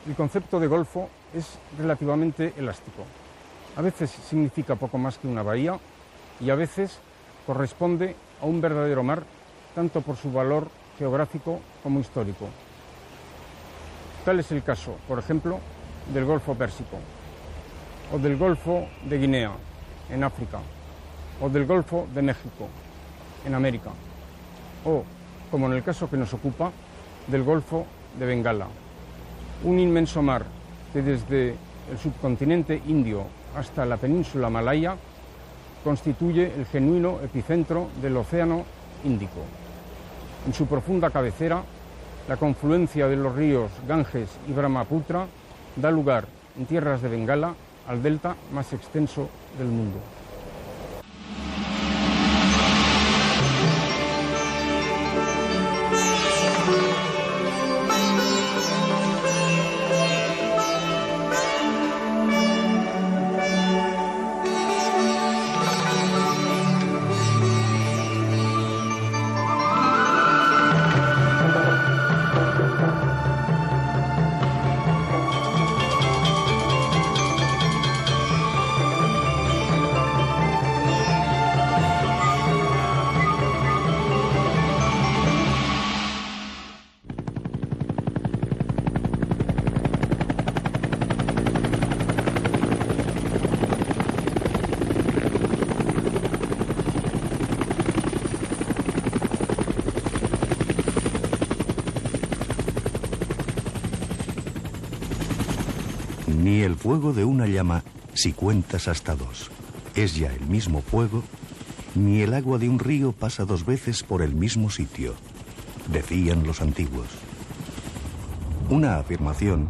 El concepto de golfo es relativamente elástico. A veces significa poco más que una bahía y a veces corresponde a un verdadero mar, tanto por su valor geográfico como histórico. Tal es el caso, por ejemplo, del Golfo Pérsico, o del Golfo de Guinea, en África, o del Golfo de México, en América, o, como en el caso que nos ocupa, del Golfo de Bengala, un inmenso mar que desde el subcontinente indio hasta la península malaya constituye el genuino epicentro del Océano Índico. En su profunda cabecera, la confluencia de los ríos Ganges y Brahmaputra da lugar, en tierras de Bengala, al delta más extenso del mundo. Ni el fuego de una llama si cuentas hasta 2 es ya el mismo fuego, ni el agua de un río pasa 2 veces por el mismo sitio, decían los antiguos. Una afirmación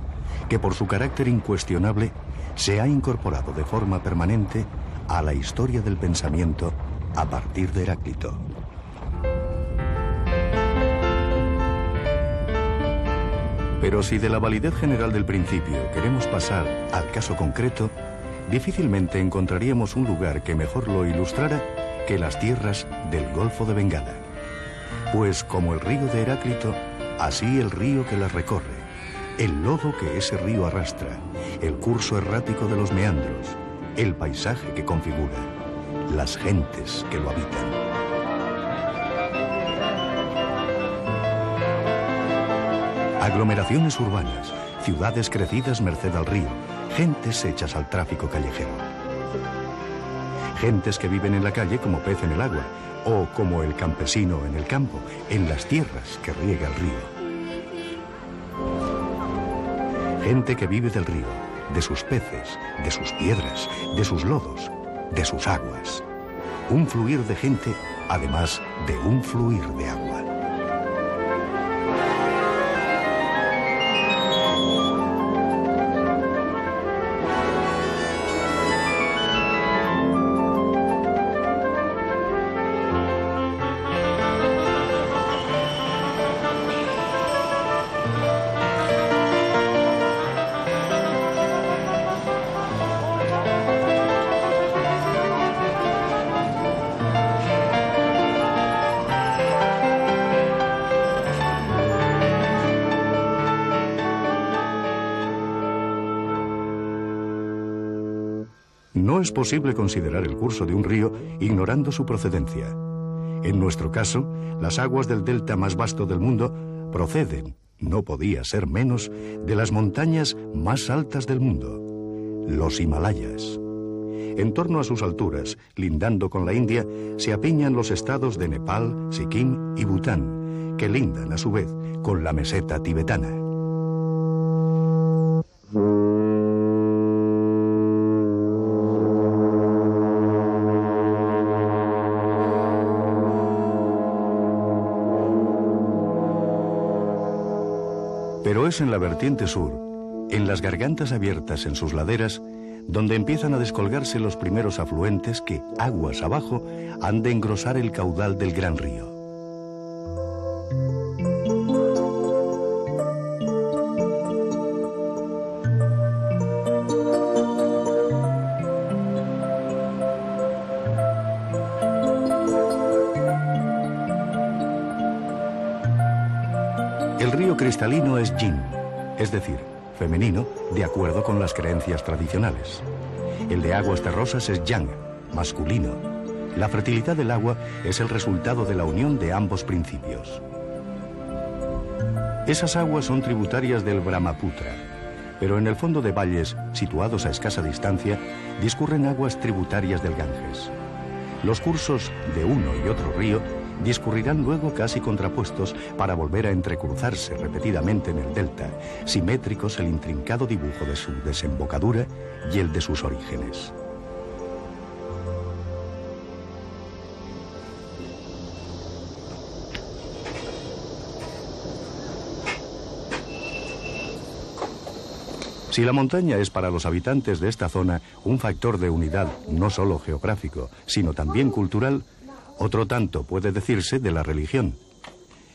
que por su carácter incuestionable se ha incorporado de forma permanente a la historia del pensamiento a partir de Heráclito. Pero si de la validez general del principio queremos pasar al caso concreto, difícilmente encontraríamos un lugar que mejor lo ilustrara que las tierras del Golfo de Bengala. Pues como el río de Heráclito, así el río que las recorre, el lodo que ese río arrastra, el curso errático de los meandros, el paisaje que configura, las gentes que lo habitan. Aglomeraciones urbanas, ciudades crecidas merced al río, gentes hechas al tráfico callejero. Gentes que viven en la calle como pez en el agua, o como el campesino en el campo, en las tierras que riega el río. Gente que vive del río, de sus peces, de sus piedras, de sus lodos, de sus aguas. Un fluir de gente, además de un fluir de agua. No es posible considerar el curso de un río ignorando su procedencia. En nuestro caso, las aguas del delta más vasto del mundo proceden, no podía ser menos, de las montañas más altas del mundo, los Himalayas. En torno a sus alturas, lindando con la India, se apiñan los estados de Nepal, Sikkim y Bután, que lindan a su vez con la meseta tibetana. Pero es en la vertiente sur, en las gargantas abiertas en sus laderas, donde empiezan a descolgarse los primeros afluentes que, aguas abajo, han de engrosar el caudal del gran río. El río cristalino es yin, es decir, femenino, de acuerdo con las creencias tradicionales. El de aguas terrosas es yang, masculino. La fertilidad del agua es el resultado de la unión de ambos principios. Esas aguas son tributarias del Brahmaputra, pero en el fondo de valles, situados a escasa distancia, discurren aguas tributarias del Ganges. Los cursos de uno y otro río discurrirán luego casi contrapuestos para volver a entrecruzarse repetidamente en el delta, simétricos el intrincado dibujo de su desembocadura y el de sus orígenes. Si la montaña es para los habitantes de esta zona un factor de unidad no solo geográfico, sino también cultural, otro tanto puede decirse de la religión.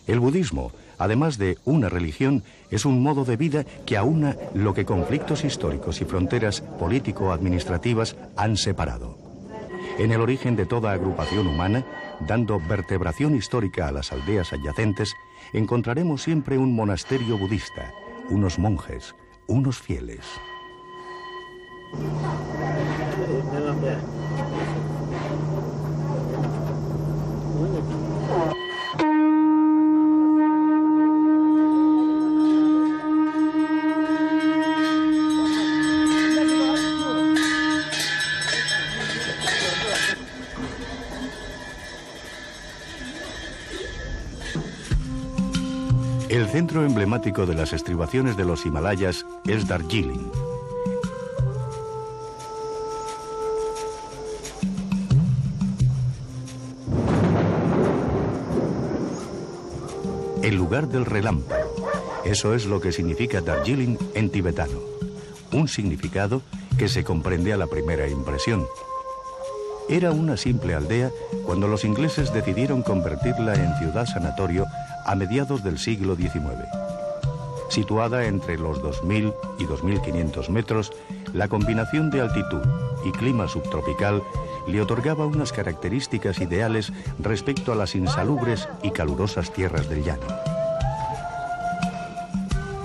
El budismo, además de una religión, es un modo de vida que aúna lo que conflictos históricos y fronteras político-administrativas han separado. En el origen de toda agrupación humana, dando vertebración histórica a las aldeas adyacentes, encontraremos siempre un monasterio budista, unos monjes, unos fieles. El centro emblemático de las estribaciones de los Himalayas es Darjeeling. El lugar del relámpago. Eso es lo que significa Darjeeling en tibetano. Un significado que se comprende a la primera impresión. Era una simple aldea cuando los ingleses decidieron convertirla en ciudad sanatorio a mediados del siglo XIX. Situada entre los 2.000 y 2.500 metros, la combinación de altitud y clima subtropical le otorgaba unas características ideales respecto a las insalubres y calurosas tierras del llano.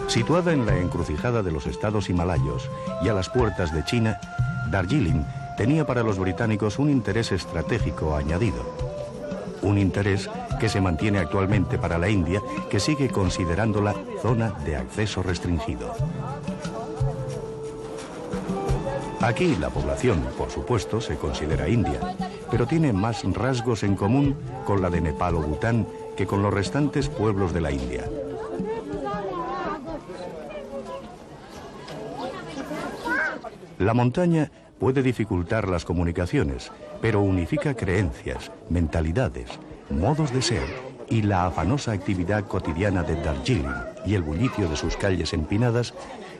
Situada en la encrucijada de los estados himalayos y a las puertas de China, Darjeeling tenía para los británicos un interés estratégico añadido. Un interés que se mantiene actualmente para la India, que sigue considerándola zona de acceso restringido. Aquí la población, por supuesto, se considera india, pero tiene más rasgos en común con la de Nepal o Bután que con los restantes pueblos de la India. La montaña puede dificultar las comunicaciones, pero unifica creencias, mentalidades, modos de ser y la afanosa actividad cotidiana de Darjeeling y el bullicio de sus calles empinadas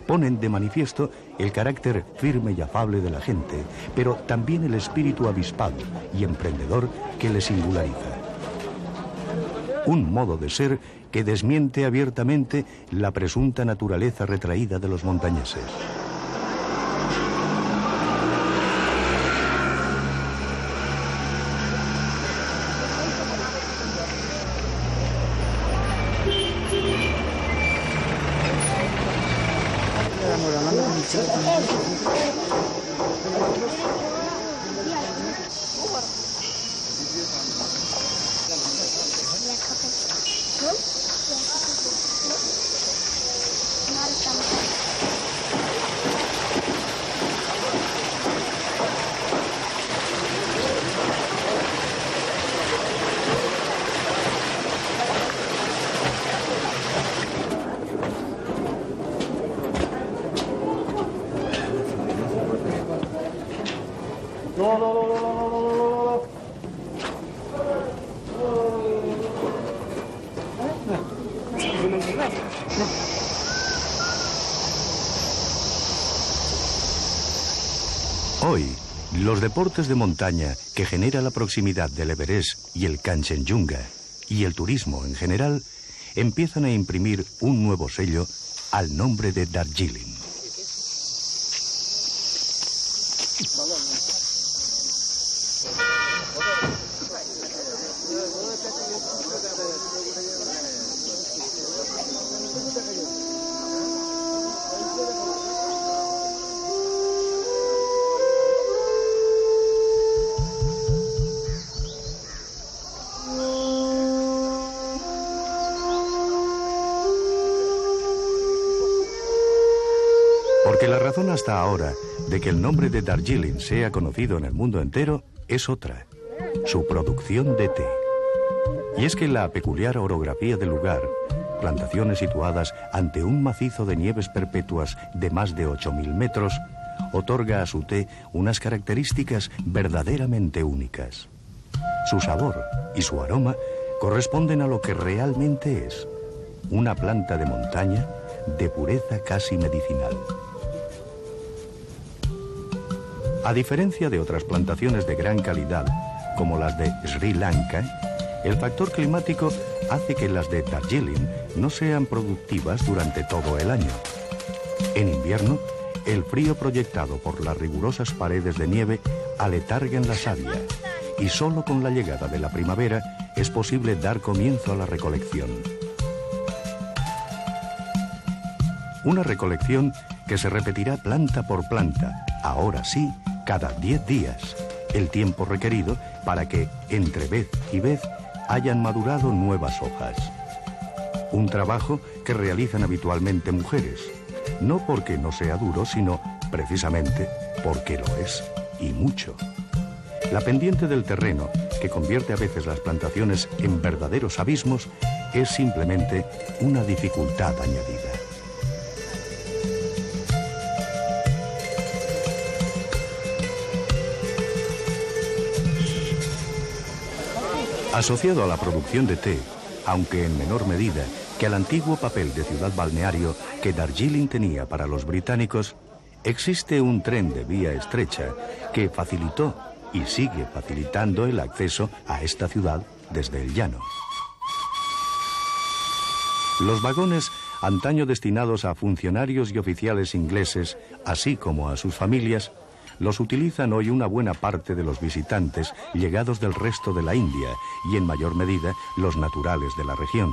ponen de manifiesto el carácter firme y afable de la gente, pero también el espíritu avispado y emprendedor que le singulariza. Un modo de ser que desmiente abiertamente la presunta naturaleza retraída de los montañeses. Hoy, los deportes de montaña que genera la proximidad del Everest y el Kanchenjunga y el turismo en general empiezan a imprimir un nuevo sello al nombre de Darjeeling. Porque la razón hasta ahora de que el nombre de Darjeeling sea conocido en el mundo entero es otra: su producción de té. Y es que la peculiar orografía del lugar, plantaciones situadas ante un macizo de nieves perpetuas de más de 8.000 metros, otorga a su té unas características verdaderamente únicas. Su sabor y su aroma corresponden a lo que realmente es: una planta de montaña de pureza casi medicinal. A diferencia de otras plantaciones de gran calidad, como las de Sri Lanka, el factor climático hace que las de Darjeeling no sean productivas durante todo el año. En invierno, el frío proyectado por las rigurosas paredes de nieve aletarga en la savia, y solo con la llegada de la primavera es posible dar comienzo a la recolección. Una recolección que se repetirá planta por planta, ahora sí, cada 10 días, el tiempo requerido para que, entre vez y vez, hayan madurado nuevas hojas. Un trabajo que realizan habitualmente mujeres, no porque no sea duro, sino precisamente porque lo es, y mucho. La pendiente del terreno, que convierte a veces las plantaciones en verdaderos abismos, es simplemente una dificultad añadida. Asociado a la producción de té, aunque en menor medida que al antiguo papel de ciudad balneario que Darjeeling tenía para los británicos, existe un tren de vía estrecha que facilitó y sigue facilitando el acceso a esta ciudad desde el llano. Los vagones, antaño destinados a funcionarios y oficiales ingleses, así como a sus familias, los utilizan hoy una buena parte de los visitantes llegados del resto de la India y en mayor medida los naturales de la región.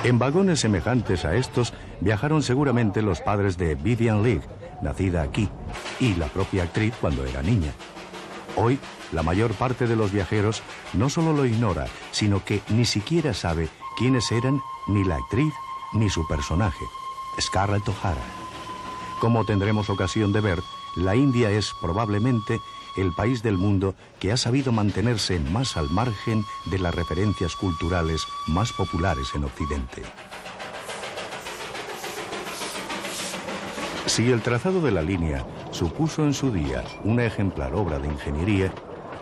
En vagones semejantes a estos viajaron seguramente los padres de Vivien Leigh, nacida aquí, y la propia actriz cuando era niña. Hoy, la mayor parte de los viajeros no solo lo ignora, sino que ni siquiera sabe quiénes eran ni la actriz ni su personaje, Scarlett O'Hara. Como tendremos ocasión de ver, la India es probablemente el país del mundo que ha sabido mantenerse más al margen de las referencias culturales más populares en Occidente. Si el trazado de la línea supuso en su día una ejemplar obra de ingeniería,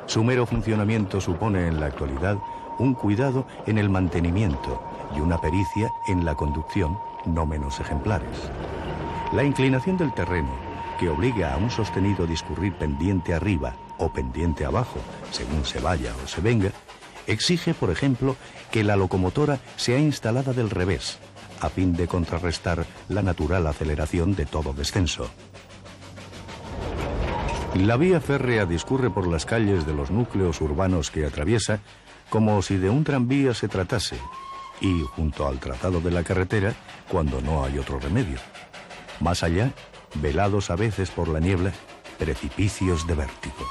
su mero funcionamiento supone en la actualidad un cuidado en el mantenimiento y una pericia en la conducción no menos ejemplares. La inclinación del terreno, que obliga a un sostenido discurrir pendiente arriba o pendiente abajo, según se vaya o se venga, exige, por ejemplo, que la locomotora sea instalada del revés, a fin de contrarrestar la natural aceleración de todo descenso. La vía férrea discurre por las calles de los núcleos urbanos que atraviesa como si de un tranvía se tratase, y junto al trazado de la carretera cuando no hay otro remedio. Más allá, velados a veces por la niebla, precipicios de vértigo.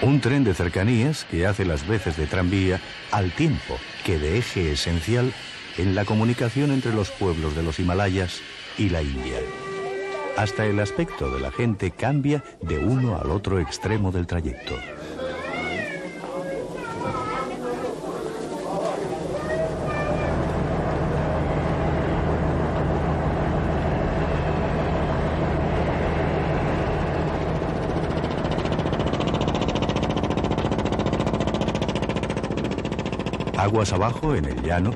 Un tren de cercanías que hace las veces de tranvía al tiempo que de eje esencial en la comunicación entre los pueblos de los Himalayas y la India. Hasta el aspecto de la gente cambia de uno al otro extremo del trayecto. Aguas abajo, en el llano,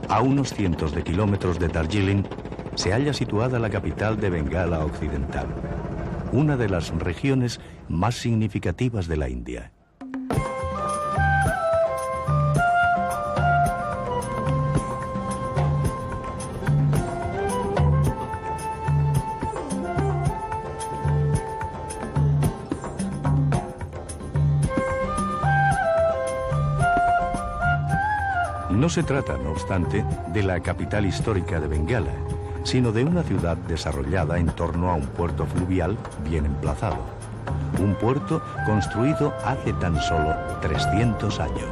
a unos cientos de kilómetros de Darjeeling, se halla situada la capital de Bengala Occidental, una de las regiones más significativas de la India. No se trata, no obstante, de la capital histórica de Bengala, sino de una ciudad desarrollada en torno a un puerto fluvial bien emplazado. Un puerto construido hace tan solo 300 años.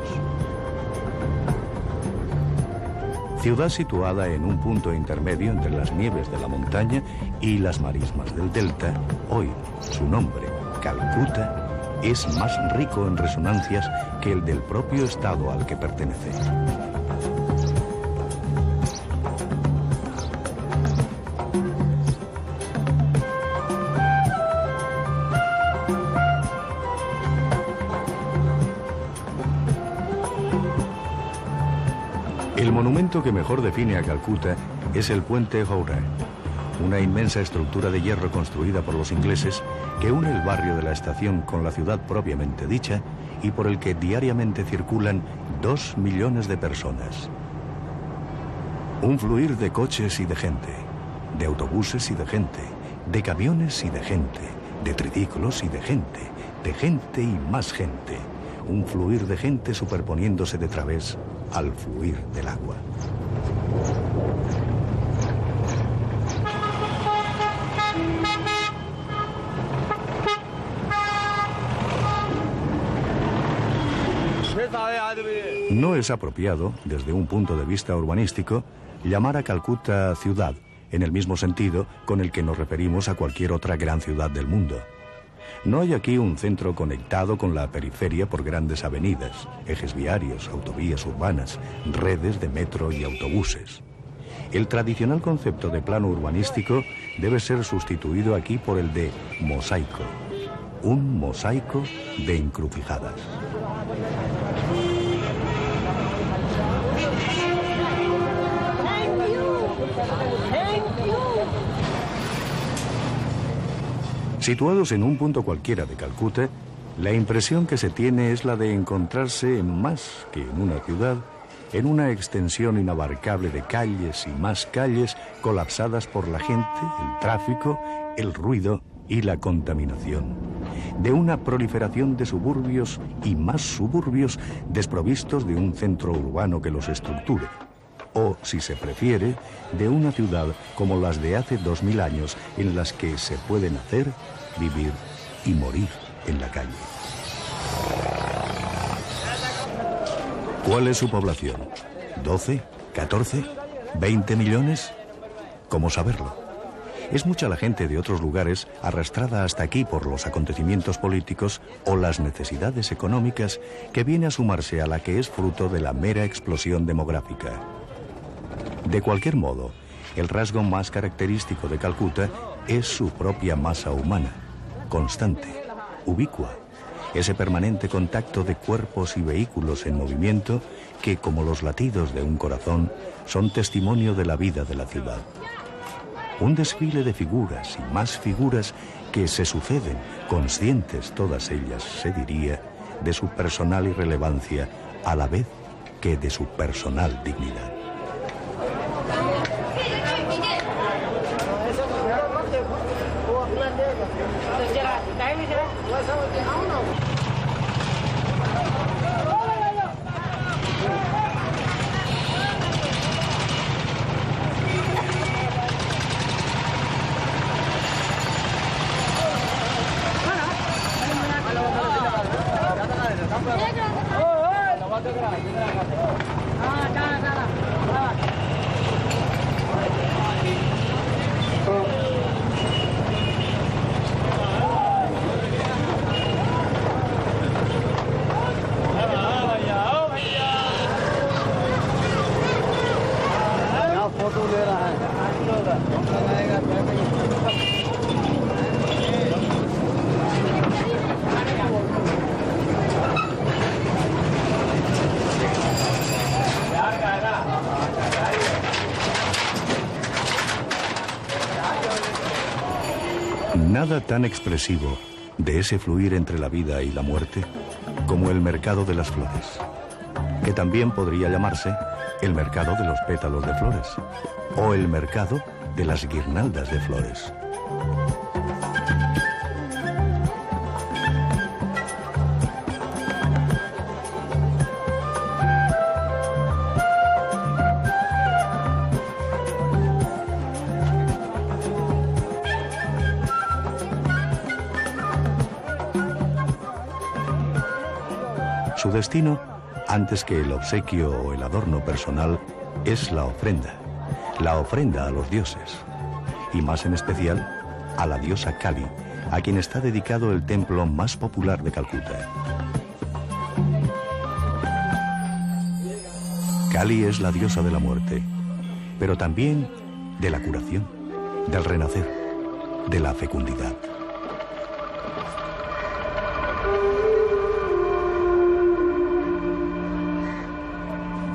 Ciudad situada en un punto intermedio entre las nieves de la montaña y las marismas del delta, hoy su nombre, Calcuta, es más rico en resonancias que el del propio estado al que pertenece. El monumento que mejor define a Calcuta es el puente Howrah, una inmensa estructura de hierro construida por los ingleses que une el barrio de la estación con la ciudad propiamente dicha y por el que diariamente circulan 2 millones de personas. Un fluir de coches y de gente, de autobuses y de gente, de camiones y de gente, de triciclos y de gente y más gente. Un fluir de gente superponiéndose de través al fluir del agua. No es apropiado, desde un punto de vista urbanístico, llamar a Calcuta ciudad, en el mismo sentido con el que nos referimos a cualquier otra gran ciudad del mundo. No hay aquí un centro conectado con la periferia por grandes avenidas, ejes viarios, autovías urbanas, redes de metro y autobuses. El tradicional concepto de plano urbanístico debe ser sustituido aquí por el de mosaico, un mosaico de encrucijadas. Situados en un punto cualquiera de Calcuta, la impresión que se tiene es la de encontrarse más que en una ciudad, en una extensión inabarcable de calles y más calles colapsadas por la gente, el tráfico, el ruido y la contaminación. De una proliferación de suburbios y más suburbios desprovistos de un centro urbano que los estructure. O, si se prefiere, de una ciudad como las de hace 2000 años, en las que se puede nacer, vivir y morir en la calle. ¿Cuál es su población? ¿12? ¿14? ¿20 millones? ¿Cómo saberlo? Es mucha la gente de otros lugares arrastrada hasta aquí por los acontecimientos políticos o las necesidades económicas que viene a sumarse a la que es fruto de la mera explosión demográfica. De cualquier modo, el rasgo más característico de Calcuta es su propia masa humana, constante, ubicua, ese permanente contacto de cuerpos y vehículos en movimiento que, como los latidos de un corazón, son testimonio de la vida de la ciudad. Un desfile de figuras y más figuras que se suceden, conscientes todas ellas, se diría, de su personal irrelevancia, a la vez que de su personal dignidad. nada tan expresivo de ese fluir entre la vida y la muerte como el mercado de las flores, que también podría llamarse el mercado de los pétalos de flores o el mercado de las guirnaldas de flores. Su destino, antes que el obsequio o el adorno personal, es la ofrenda a los dioses, y más en especial a la diosa Kali, a quien está dedicado el templo más popular de Calcuta. Kali es la diosa de la muerte, pero también de la curación, del renacer, de la fecundidad.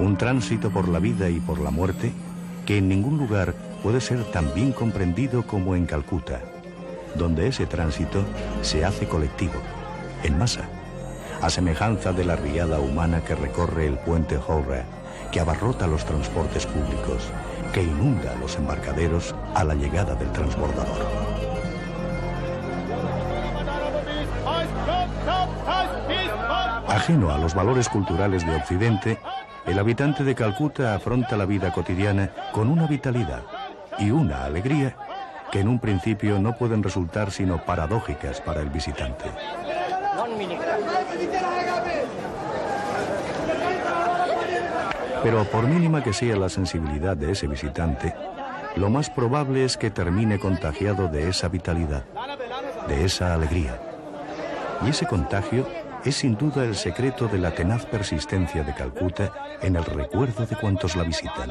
Un tránsito por la vida y por la muerte que en ningún lugar puede ser tan bien comprendido como en Calcuta, donde ese tránsito se hace colectivo, en masa, a semejanza de la riada humana que recorre el puente Howrah, que abarrota los transportes públicos, que inunda los embarcaderos a la llegada del transbordador. Ajeno a los valores culturales de Occidente, el habitante de Calcuta afronta la vida cotidiana con una vitalidad y una alegría que en un principio no pueden resultar sino paradójicas para el visitante. Pero por mínima que sea la sensibilidad de ese visitante, lo más probable es que termine contagiado de esa vitalidad, de esa alegría. Y ese contagio es sin duda el secreto de la tenaz persistencia de Calcuta en el recuerdo de cuantos la visitan.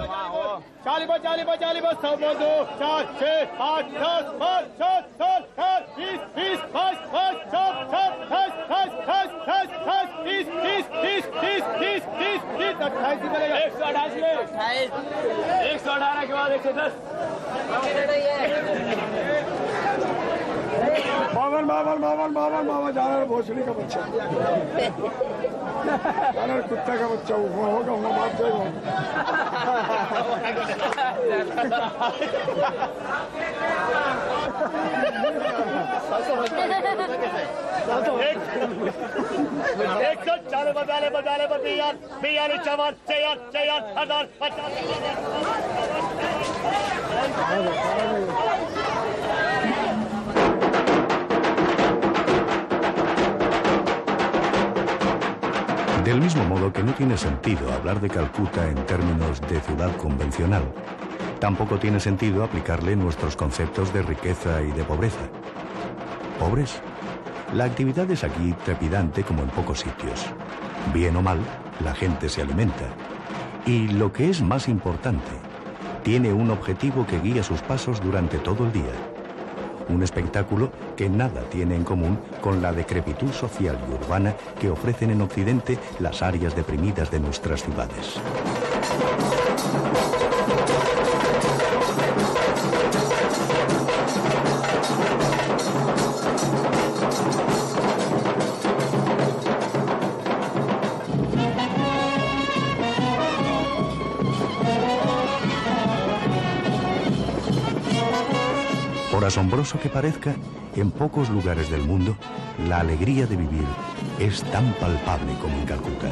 मामा जाना भोसड़ी का बच्चा जाना कुत्ता का बच्चा होगा माफ जाएगा एक सौ चारों बजाले बजाले बजाले बियाली चवान चयान चयान हजार 50 Del mismo modo que no tiene sentido hablar de Calcuta en términos de ciudad convencional, tampoco tiene sentido aplicarle nuestros conceptos de riqueza y de pobreza. ¿Pobres? La actividad es aquí trepidante como en pocos sitios. Bien o mal, la gente se alimenta. Y lo que es más importante, tiene un objetivo que guía sus pasos durante todo el día. Un espectáculo que nada tiene en común con la decrepitud social y urbana que ofrecen en Occidente las áreas deprimidas de nuestras ciudades. Por asombroso que parezca, en pocos lugares del mundo, la alegría de vivir es tan palpable como en Calcuta.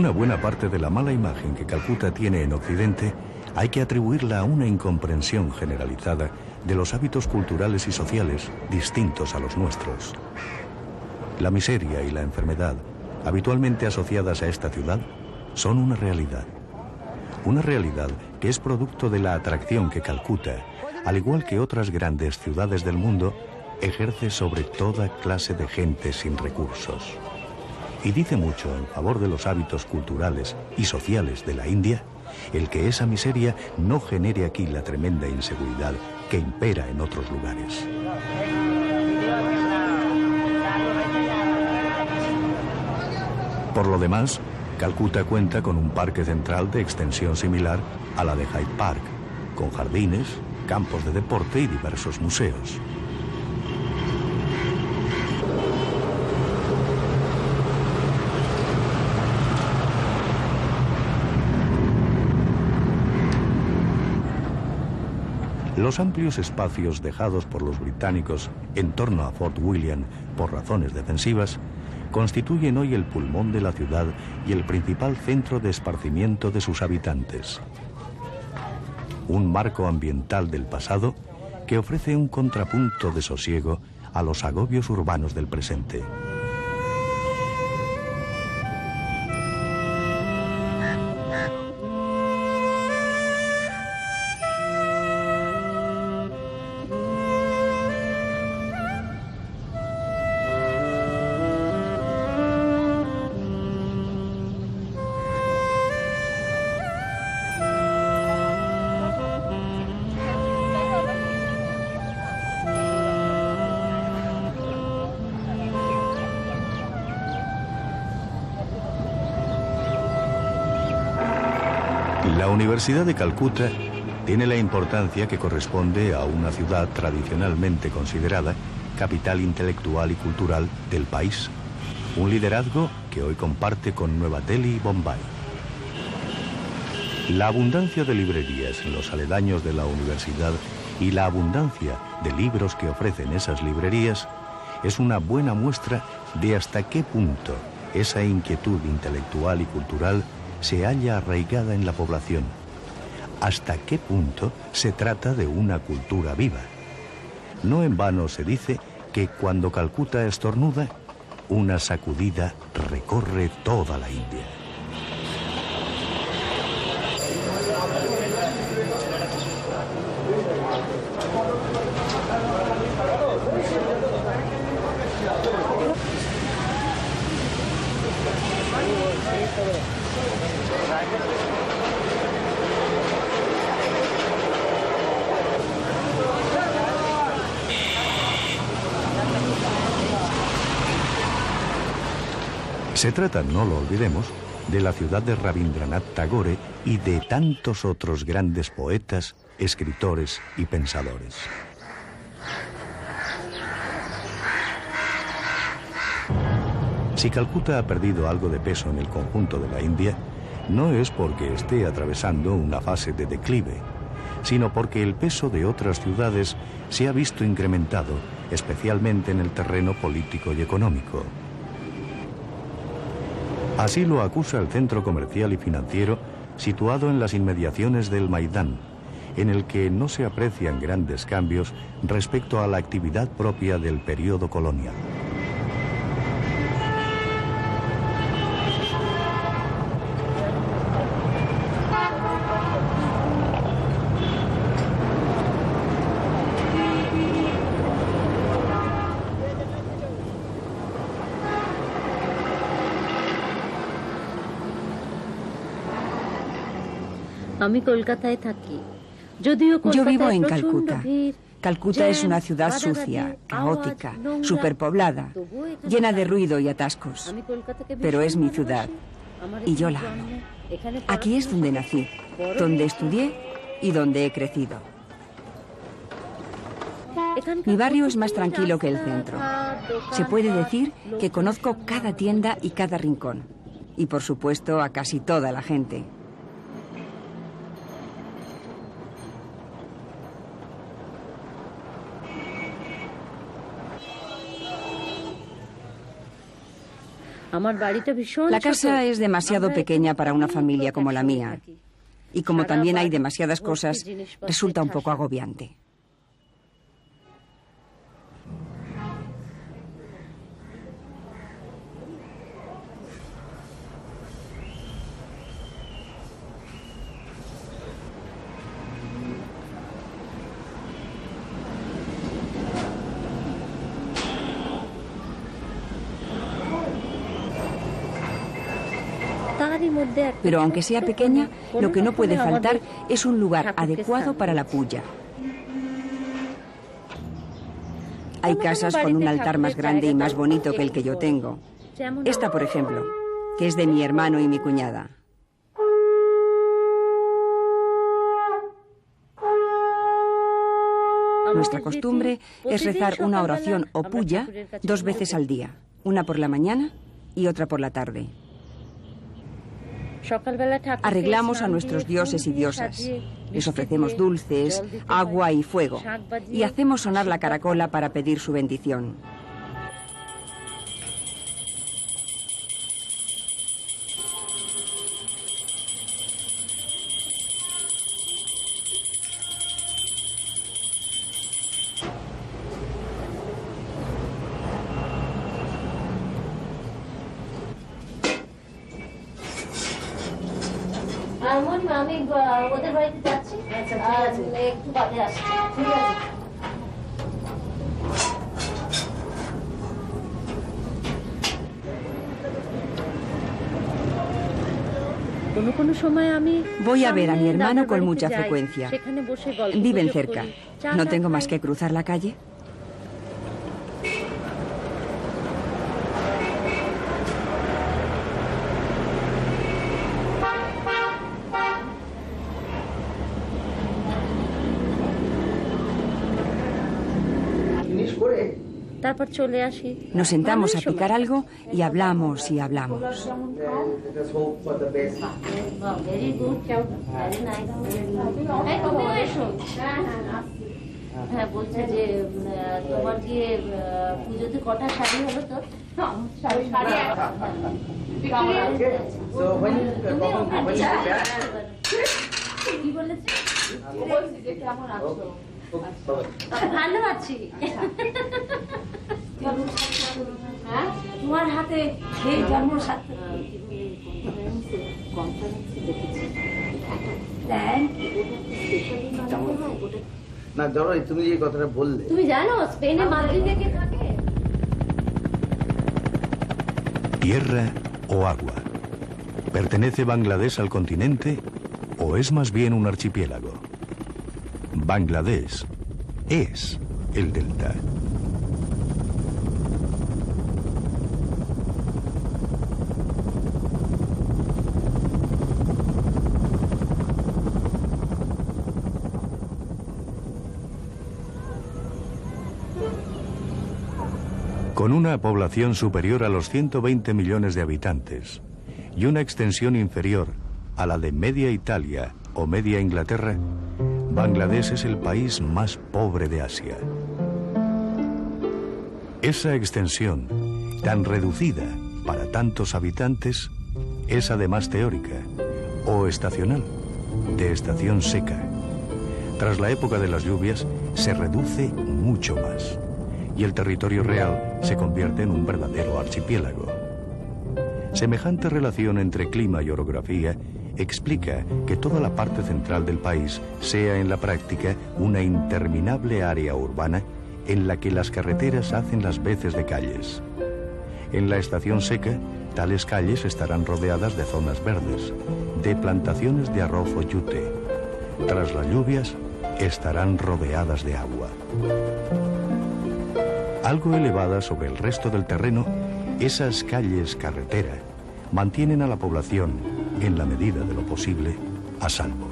Una buena parte de la mala imagen que Calcuta tiene en Occidente hay que atribuirla a una incomprensión generalizada de los hábitos culturales y sociales distintos a los nuestros. La miseria y la enfermedad, habitualmente asociadas a esta ciudad, son una realidad. Una realidad que es producto de la atracción que Calcuta, al igual que otras grandes ciudades del mundo, ejerce sobre toda clase de gente sin recursos. Y dice mucho en favor de los hábitos culturales y sociales de la India el que esa miseria no genere aquí la tremenda inseguridad que impera en otros lugares. Por lo demás, Calcuta cuenta con un parque central de extensión similar a la de Hyde Park, con jardines, campos de deporte y diversos museos. Los amplios espacios dejados por los británicos en torno a Fort William por razones defensivas constituyen hoy el pulmón de la ciudad y el principal centro de esparcimiento de sus habitantes. Un marco ambiental del pasado que ofrece un contrapunto de sosiego a los agobios urbanos del presente. La Universidad de Calcuta tiene la importancia que corresponde a una ciudad tradicionalmente considerada capital intelectual y cultural del país, un liderazgo que hoy comparte con Nueva Delhi y Bombay. La abundancia de librerías en los aledaños de la universidad y la abundancia de libros que ofrecen esas librerías es una buena muestra de hasta qué punto esa inquietud intelectual y cultural se halla arraigada en la población, hasta qué punto se trata de una cultura viva. No en vano se dice que cuando Calcuta estornuda, una sacudida recorre toda la India. Se trata, no lo olvidemos, de la ciudad de Rabindranath Tagore y de tantos otros grandes poetas, escritores y pensadores. Si Calcuta ha perdido algo de peso en el conjunto de la India, no es porque esté atravesando una fase de declive, sino porque el peso de otras ciudades se ha visto incrementado, especialmente en el terreno político y económico. Así lo acusa el centro comercial y financiero situado en las inmediaciones del Maidán, en el que no se aprecian grandes cambios respecto a la actividad propia del periodo colonial. Yo vivo en Calcuta. Calcuta es una ciudad sucia, caótica, superpoblada, llena de ruido y atascos. Pero es mi ciudad y yo la amo. Aquí es donde nací, donde estudié y donde he crecido. Mi barrio es más tranquilo que el centro. Se puede decir que conozco cada tienda y cada rincón. Y por supuesto a casi toda la gente. La casa es demasiado pequeña para una familia como la mía. Y como también hay demasiadas cosas, resulta un poco agobiante. Pero aunque sea pequeña, lo que no puede faltar es un lugar adecuado para la puja. Hay casas con un altar más grande y más bonito que el que yo tengo. Esta, por ejemplo, que es de mi hermano y mi cuñada. Nuestra costumbre es rezar una oración o puja 2 veces al día, una por la mañana y otra por la tarde. Arreglamos a nuestros dioses y diosas, les ofrecemos dulces, agua y fuego, y hacemos sonar la caracola para pedir su bendición. আমি ওদের বাড়িতে যাচ্ছি, একটু বাদে আসছি। ঠিক আছে। Voy a ver a mi hermano con mucha frecuencia. Viven cerca. ¿No tengo más que cruzar la calle? Nos sentamos a picar algo y hablamos y hablamos. ভালো আছি। তোমার হাতে না জরুরি তুমি যে কথাটা বললে, তুমি জানো স্পেনে মাদ্রিদে কে থাকে? ¿Tierra o agua? ¿Pertenece Bangladesh al continente o es más bien un archipiélago? Bangladesh es el delta. Con una población superior a los 120 millones de habitantes y una extensión inferior a la de media Italia o media Inglaterra, Bangladesh es el país más pobre de Asia. Esa extensión, tan reducida para tantos habitantes, es además teórica o estacional, de estación seca. Tras la época de las lluvias, se reduce mucho más y el territorio real se convierte en un verdadero archipiélago. Semejante relación entre clima y orografía explica que toda la parte central del país sea en la práctica una interminable área urbana en la que las carreteras hacen las veces de calles. En la estación seca, tales calles estarán rodeadas de zonas verdes, de plantaciones de arroz o yute. Tras las lluvias, estarán rodeadas de agua. Algo elevadas sobre el resto del terreno, esas calles carretera mantienen a la población, en la medida de lo posible, a salvo.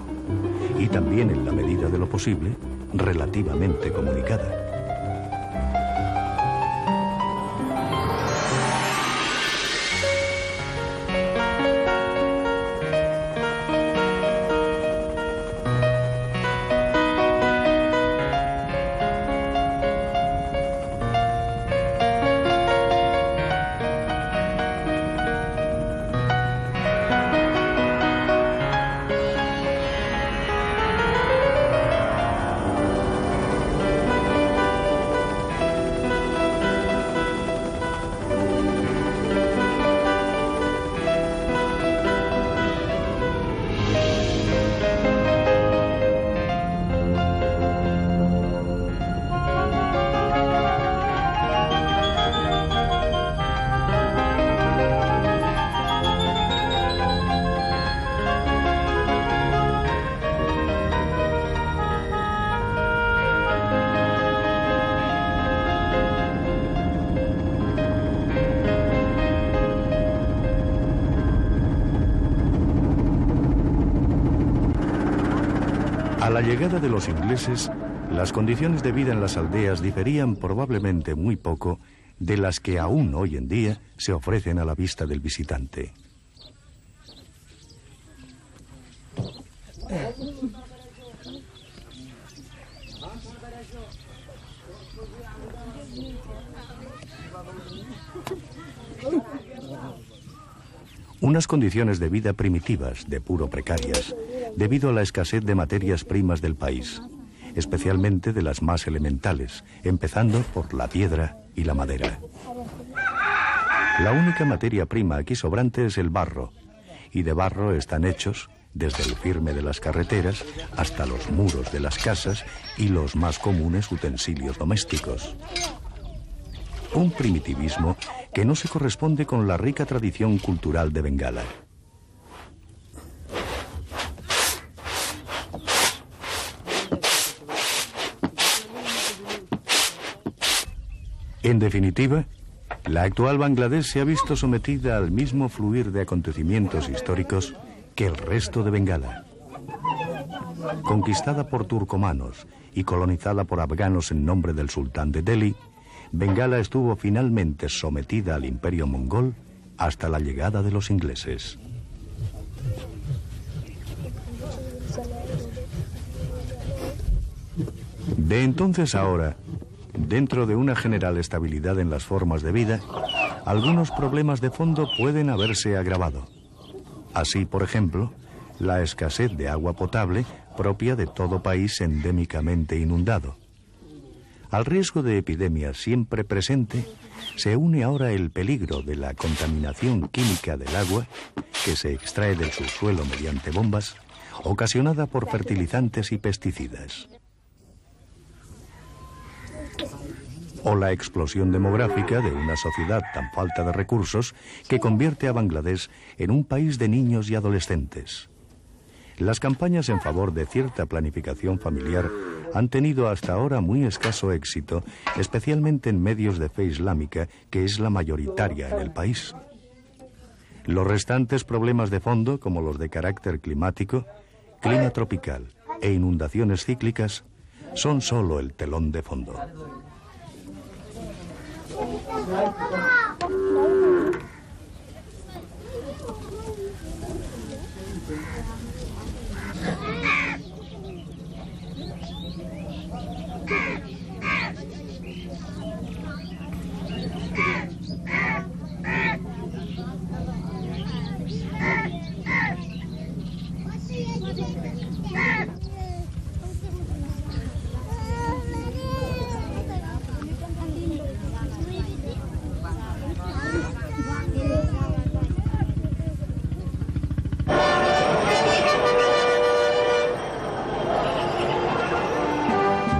Y también en la medida de lo posible, relativamente comunicada. la llegada de los ingleses, las condiciones de vida en las aldeas diferían probablemente muy poco de las que aún hoy en día se ofrecen a la vista del visitante. Unas condiciones de vida primitivas, de puro precarias, debido a la escasez de materias primas del país, especialmente de las más elementales, empezando por la piedra y la madera. La única materia prima aquí sobrante es el barro, y de barro están hechos, desde el firme de las carreteras hasta los muros de las casas y los más comunes utensilios domésticos. Un primitivismo que no se corresponde con la rica tradición cultural de Bengala. En definitiva, la actual Bangladesh se ha visto sometida al mismo fluir de acontecimientos históricos que el resto de Bengala. Conquistada por turcomanos y colonizada por afganos en nombre del sultán de Delhi, Bengala estuvo finalmente sometida al imperio mongol hasta la llegada de los ingleses. De entonces a ahora, dentro de una general estabilidad en las formas de vida, algunos problemas de fondo pueden haberse agravado. Así, por ejemplo, la escasez de agua potable propia de todo país endémicamente inundado. Al riesgo de epidemia siempre presente, se une ahora el peligro de la contaminación química del agua, que se extrae del subsuelo mediante bombas, ocasionada por fertilizantes y pesticidas. O la explosión demográfica de una sociedad tan falta de recursos que convierte a Bangladesh en un país de niños y adolescentes. Las campañas en favor de cierta planificación familiar han tenido hasta ahora muy escaso éxito, especialmente en medios de fe islámica, que es la mayoritaria en el país. Los restantes problemas de fondo, como los de carácter climático, clima tropical e inundaciones cíclicas, son solo el telón de fondo.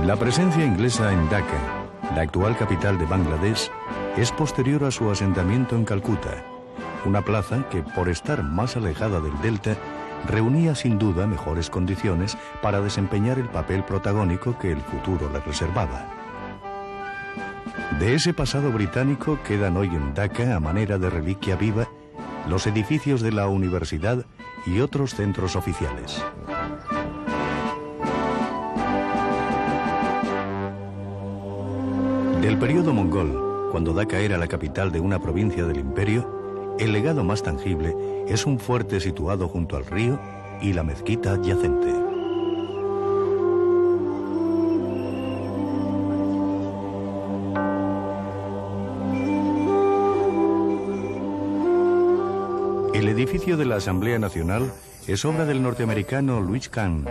La presencia inglesa en Dhaka, la actual capital de Bangladesh, es posterior a su asentamiento en Calcuta, una plaza que, por estar más alejada del delta, reunía sin duda mejores condiciones para desempeñar el papel protagónico que el futuro le reservaba. De ese pasado británico quedan hoy en Dhaka, a manera de reliquia viva, los edificios de la universidad y otros centros oficiales. Del periodo mongol, cuando Dhaka era la capital de una provincia del imperio, el legado más tangible es un fuerte situado junto al río y la mezquita adyacente. El edificio de la Asamblea Nacional es obra del norteamericano Louis Kahn,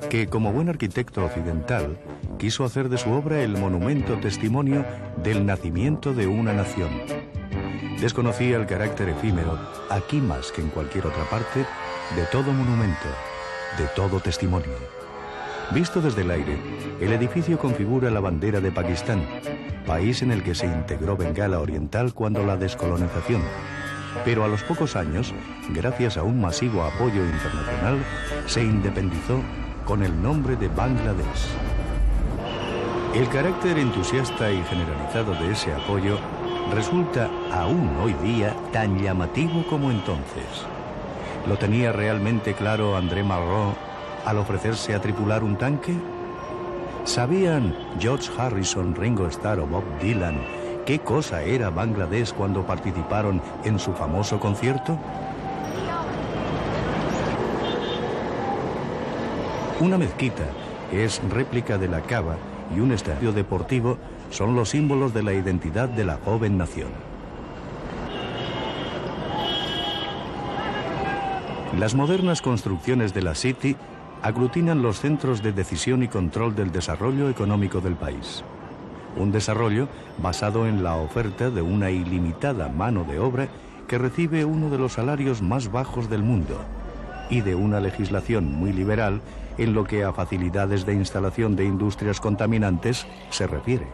que como buen arquitecto occidental quiso hacer de su obra el monumento testimonio del nacimiento de una nación. Desconocía el carácter efímero, aquí más que en cualquier otra parte, de todo monumento, de todo testimonio. Visto desde el aire, el edificio configura la bandera de Pakistán, país en el que se integró Bengala Oriental cuando la descolonización. Pero a los pocos años, gracias a un masivo apoyo internacional, se independizó con el nombre de Bangladesh. El carácter entusiasta y generalizado de ese apoyo resulta aún hoy día tan llamativo como entonces. Lo tenía realmente claro André Malraux al ofrecerse a tripular un tanque? ¿Sabían George Harrison, Ringo Starr o Bob Dylan qué cosa era Bangladesh cuando participaron en su famoso concierto? Una mezquita, que es réplica de la Kaaba, y un estadio deportivo son los símbolos de la identidad de la joven nación. Las modernas construcciones de la City aglutinan los centros de decisión y control del desarrollo económico del país. Un desarrollo basado en la oferta de una ilimitada mano de obra que recibe uno de los salarios más bajos del mundo y de una legislación muy liberal en lo que a facilidades de instalación de industrias contaminantes se refiere.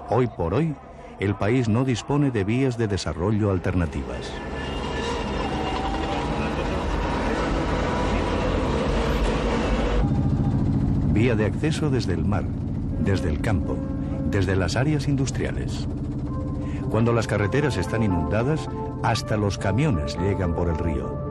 Hoy por hoy, el país no dispone de vías de desarrollo alternativas. Vía de acceso desde el mar, desde el campo, desde las áreas industriales. Cuando las carreteras están inundadas, hasta los camiones llegan por el río.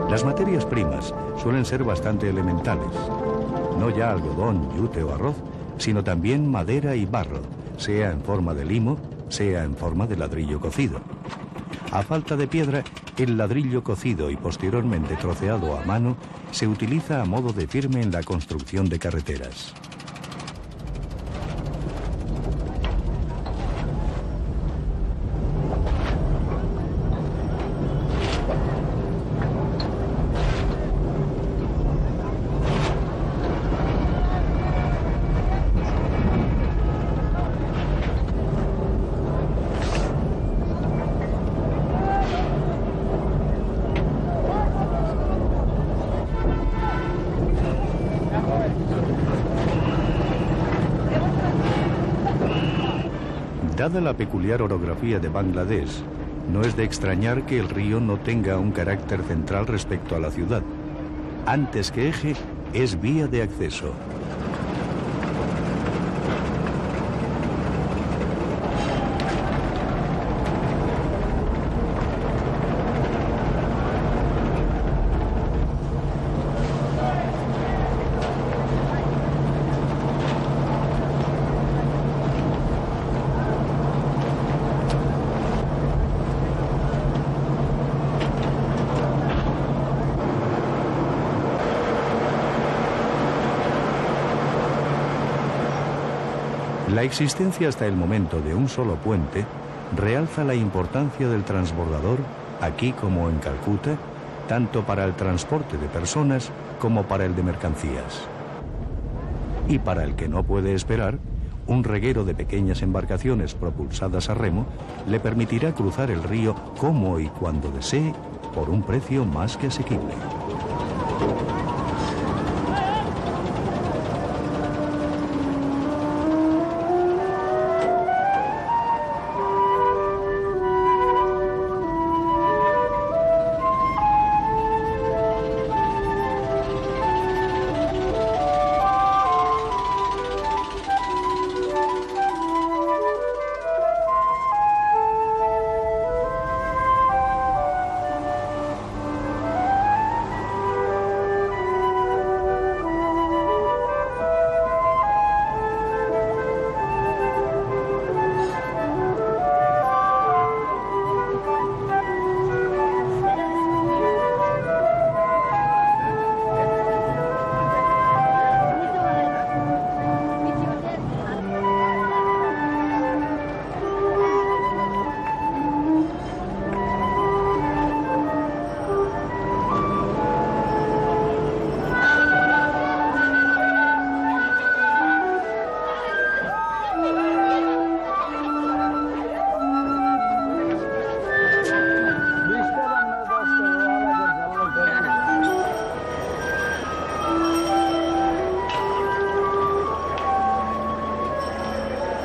Las materias primas suelen ser bastante elementales. No ya algodón, yute o arroz, sino también madera y barro, sea en forma de limo, sea en forma de ladrillo cocido. A falta de piedra, el ladrillo cocido y posteriormente troceado a mano se utiliza a modo de firme en la construcción de carreteras. Dada la peculiar orografía de Bangladesh, no es de extrañar que el río no tenga un carácter central respecto a la ciudad. Antes que eje, es vía de acceso. La existencia hasta el momento de un solo puente realza la importancia del transbordador, aquí como en Calcuta, tanto para el transporte de personas como para el de mercancías. Y para el que no puede esperar, un reguero de pequeñas embarcaciones propulsadas a remo le permitirá cruzar el río como y cuando desee por un precio más que asequible.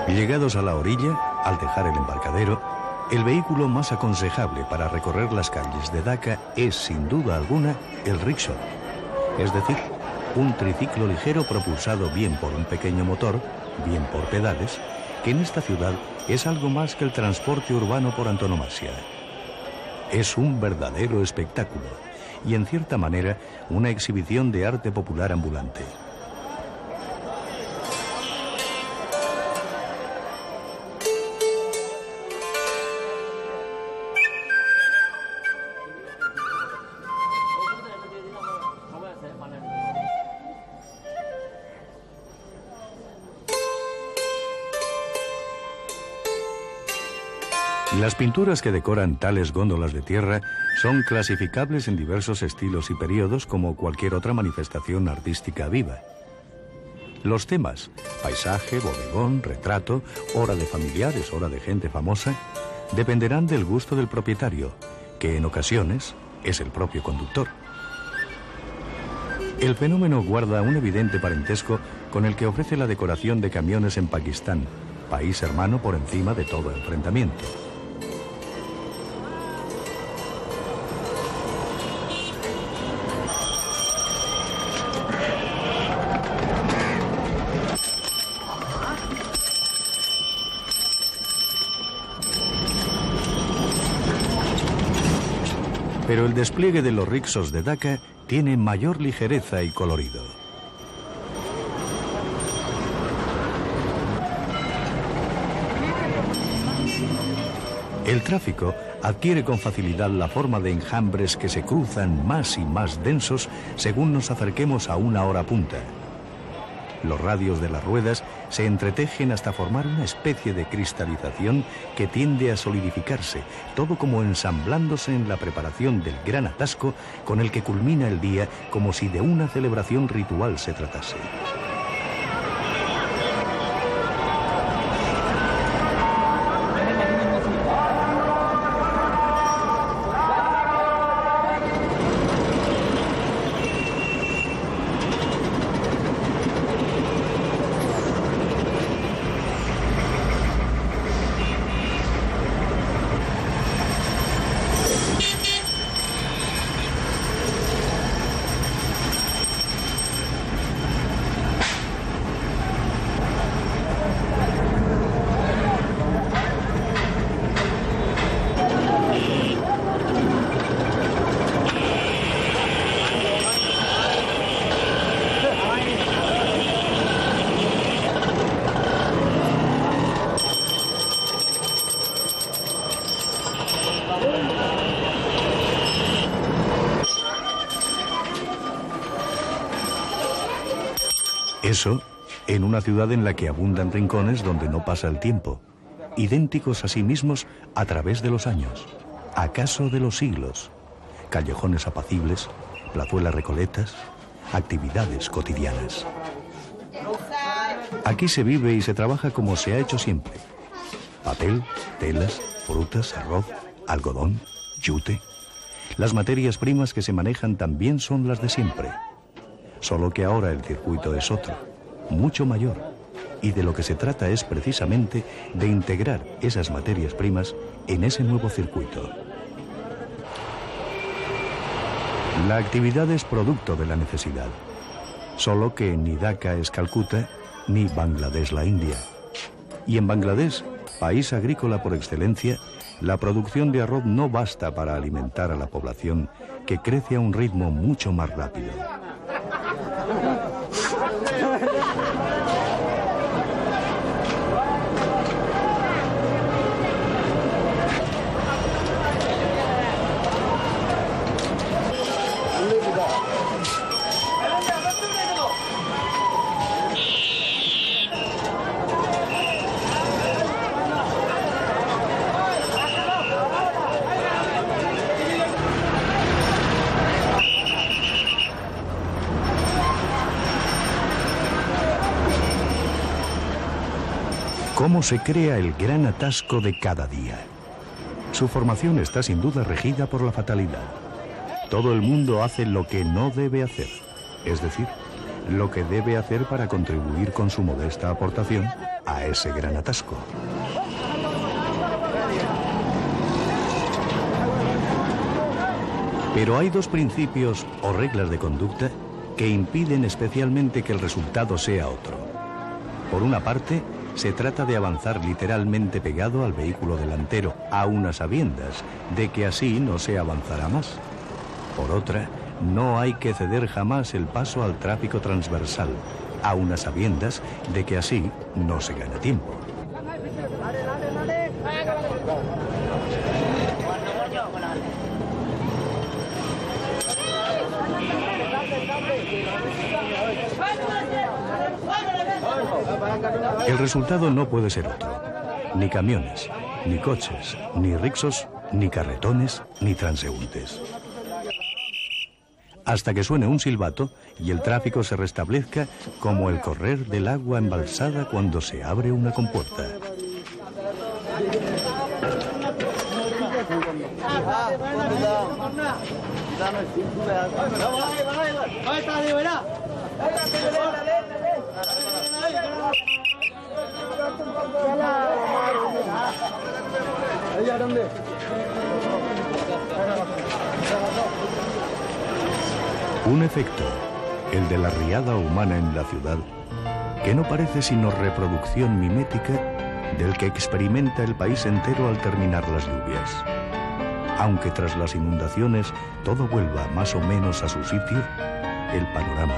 Llegados a la orilla, al dejar el embarcadero, El vehículo más aconsejable para recorrer las calles de Dhaka es, sin duda alguna, el rickshaw, es decir, un triciclo ligero propulsado bien por un pequeño motor, bien por pedales, que en esta ciudad es algo más que el transporte urbano por antonomasia. Es un verdadero espectáculo y, en cierta manera, una exhibición de arte popular ambulante. Las pinturas que decoran tales góndolas de tierra son clasificables en diversos estilos y periodos como cualquier otra manifestación artística viva. Los temas, paisaje, bodegón, retrato, hora de familiares, hora de gente famosa, dependerán del gusto del propietario, que en ocasiones es el propio conductor. El fenómeno guarda un evidente parentesco con el que ofrece la decoración de camiones en Pakistán, país hermano por encima de todo enfrentamiento. Pero el despliegue de los rickshaws de Dhaka tiene mayor ligereza y colorido. El tráfico adquiere con facilidad la forma de enjambres que se cruzan más y más densos según nos acerquemos a una hora punta. Los radios de las ruedas se entretejen hasta formar una especie de cristalización que tiende a solidificarse, todo como ensamblándose en la preparación del gran atasco con el que culmina el día, como si de una celebración ritual se tratase. Eso en una ciudad en la que abundan rincones donde no pasa el tiempo, idénticos a sí mismos a través de los años, acaso de los siglos, callejones apacibles, plazuelas recoletas, actividades cotidianas. Aquí se vive y se trabaja como se ha hecho siempre. Papel, telas, frutas, arroz, algodón, yute. Las materias primas que se manejan también son las de siempre. Solo que ahora el circuito es otro, mucho mayor, y de lo que se trata es precisamente de integrar esas materias primas en ese nuevo circuito. La actividad es producto de la necesidad, solo que ni Dhaka es Calcuta, ni Bangladesh la India. Y en Bangladesh, país agrícola por excelencia, la producción de arroz no basta para alimentar a la población, que crece a un ritmo mucho más rápido. ¿Cómo se crea el gran atasco de cada día? Su formación está sin duda regida por la fatalidad. Todo el mundo hace lo que no debe hacer, es decir, lo que debe hacer para contribuir con su modesta aportación a ese gran atasco. Pero hay dos principios o reglas de conducta que impiden especialmente que el resultado sea otro. Por una parte, se trata de avanzar literalmente pegado al vehículo delantero, aun a sabiendas de que así no se avanzará más. Por otra, no hay que ceder jamás el paso al tráfico transversal, aun a sabiendas de que así no se gana tiempo. El resultado no puede ser otro. Ni camiones, ni coches, ni rixos, ni carretones, ni transeúntes. Hasta que suene un silbato y el tráfico se restablezca como el correr del agua embalsada cuando se abre una compuerta. Un efecto, el de la riada humana en la ciudad, que no parece sino reproducción mimética del que experimenta el país entero al terminar las lluvias. Aunque tras las inundaciones todo vuelva más o menos a su sitio, el panorama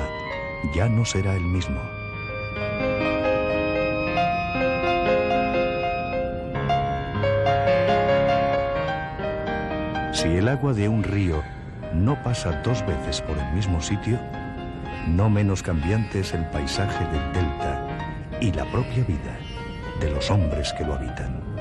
ya no será el mismo. Si el agua de un río no pasa dos veces por el mismo sitio, no menos cambiante es el paisaje del delta y la propia vida de los hombres que lo habitan.